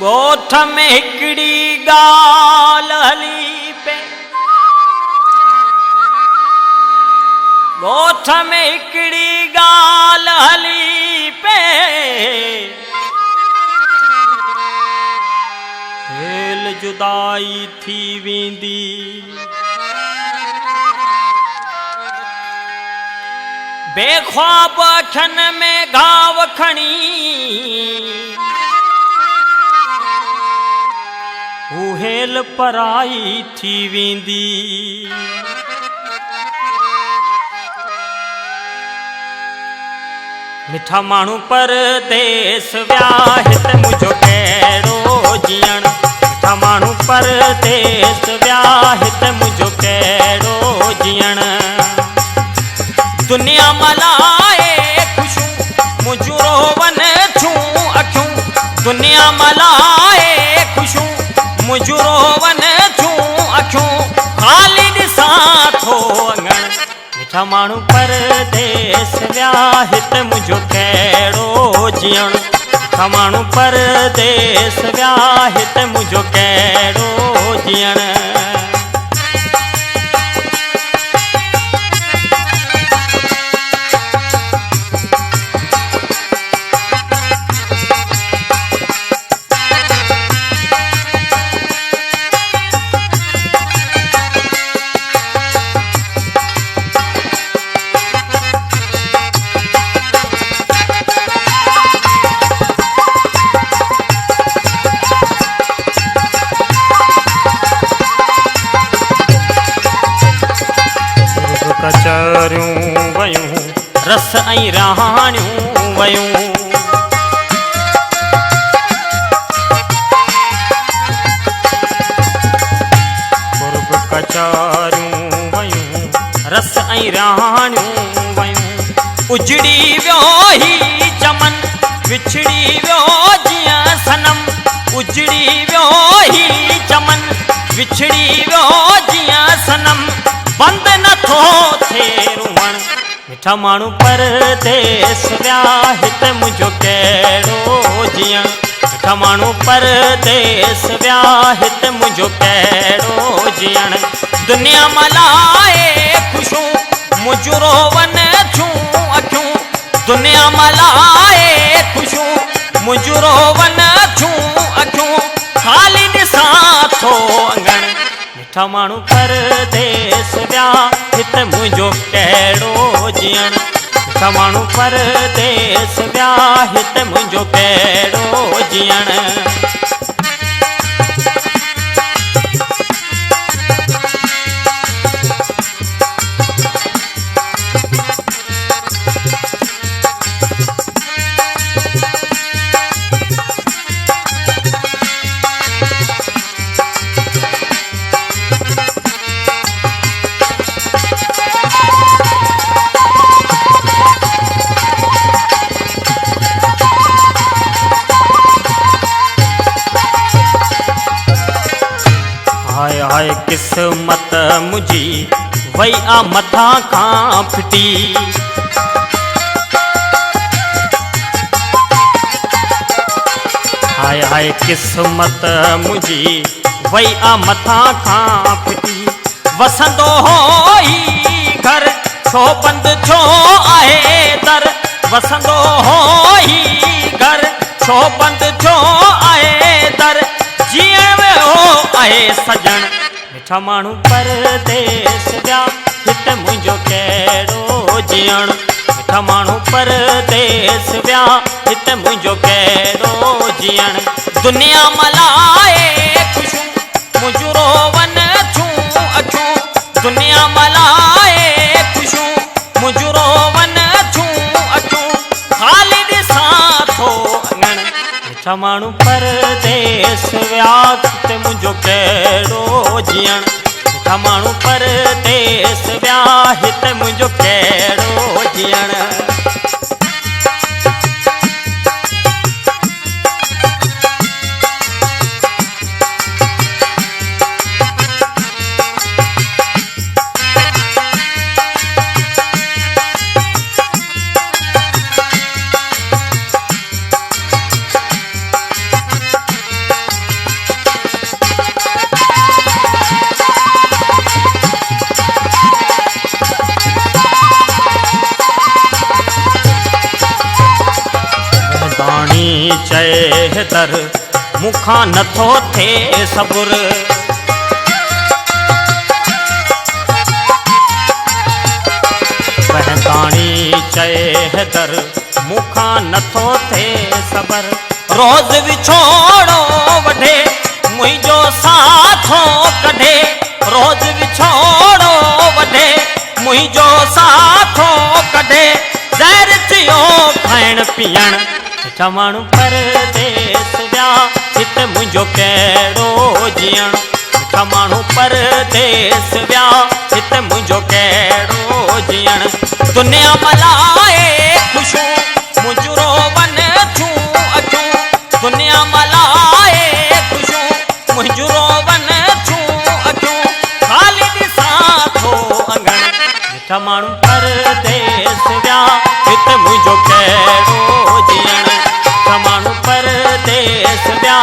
ॻोठ में हिकिड़ी ॻाल्हि हली पे, ॻोठ में हिकिड़ी ॻाल्हि हली पे, हेल जुदाई थी वेंदी, बेख्वाब अखियुनि में घाव खणी हू हेल पराई थी वेंदी। मिठा माण्हू परदेस विया हित मुंहिंजो कहिड़ो जीअण, मिठा माण्हू परदेस विया हित मुंहिंजो कहिड़ो जीअण। दुनिया मलाए ख़ुशूं मुंहिंजो रोवन छूं अखियूं, दुनिया मलाए ख़ुशूं मुंहिंजो रोवन छूं अखियूं, ख़ाली ॾिसां थो अङण। मिठा माण्हू परदेस विया हित मुंहिंजो कहिड़ो जीअण, मिठा माण्हू परदेस विया हित मुंहिंजो कहिड़ो जीअण। कचरियूं वयूं रस ऐं रहाणियूं वयूं, कुर्ब कचरियूं वयूं रस ऐं रहाणियूं वयूं, उजड़ी वियो ही चमन विछड़ी वियो जीअं सनम, उजड़ी वियो ही चमन विछड़ी वियो जीअं सनम, बंदि नथो थिए रुअण। मिठा माण्हू परदेस विया हित मुंहिंजो कहिड़ो जीअण, मिठा माण्हू परदेस विया हित मुंहिंजो कहिड़ो जीअण। दुनिया मलाए ख़ुशूं मुंहिंजो रोवन छूं अखियूं, दुनिया मलाए ख़ुशूं मुंहिंजो रोवन छूं अखियूं, ख़ाली ॾिसां थो अङण। मिठा माण्हू परदेस विया हित मुंहिंजो कहिड़ो जीअण, मिठा माण्हू परदेस विया हित मुंहिंजो कहिड़ो जीअण। हाय हाय किस्मत मुंहिंजी वई आ मथां खां फिटी, हाय हाय किस्मत मुंहिंजी वई आ मथां खां फिटी, वसंदो हो ही घर छो बंदि छो आहे दर, वसंदो हो ही घर छो बंदि छो आहे दर, जीअण वियो आहे सजण। मिठा माण्हू परदेस विया हित मुंहिंजो कहिड़ो जीअण, मिठा माण्हू परदेस विया हित मुंहिंजो कहिड़ो जीअण। दुनिया मलाए ख़ुशूं मुंहिंजो रोवन छूं अखियूं, दुनिया मलाए ख़ुशूं मुंहिंजो रोवन छूं अखियूं, ख़ाली ॾिसां थो अङण। मिठा माण्हू परदेस विया हित मुंहिंजो कहिड़ो जीअण, मिठा माण्हू परदेस विया हित मुंहिंजो कहिड़ो जीअण। चए दर मूंखां नथो थिए सबुर। बहताणी चए दर मूंखां नथो थिए सबर। रोज़ विछोड़ो वढे मुंहिंजो साथो कढे। रोज़ विछोड़ो वढे मुंहिंजो साथो कढे। ज़हर थियो खाइण पीअण चा माण्हू परदेस विया हिते मुंहिंजो कहिड़ो जीअण। चा माण्हू परदेस विया हिते मुंहिंजो कहिड़ो जीअण। दुनिया मलाए ख़ुशूं मुंहिंजो वन थियूं अचूं। दुनिया मलाए ख़ुशूं मुंहिंजो वन थियूं अचूं। ख़ाली ॾिसां थो अंगण मिठा माण्हू परदेस विया हिते मुंहिंजो कहिड़ो जीअण। मिठा माण्हू परदेस विया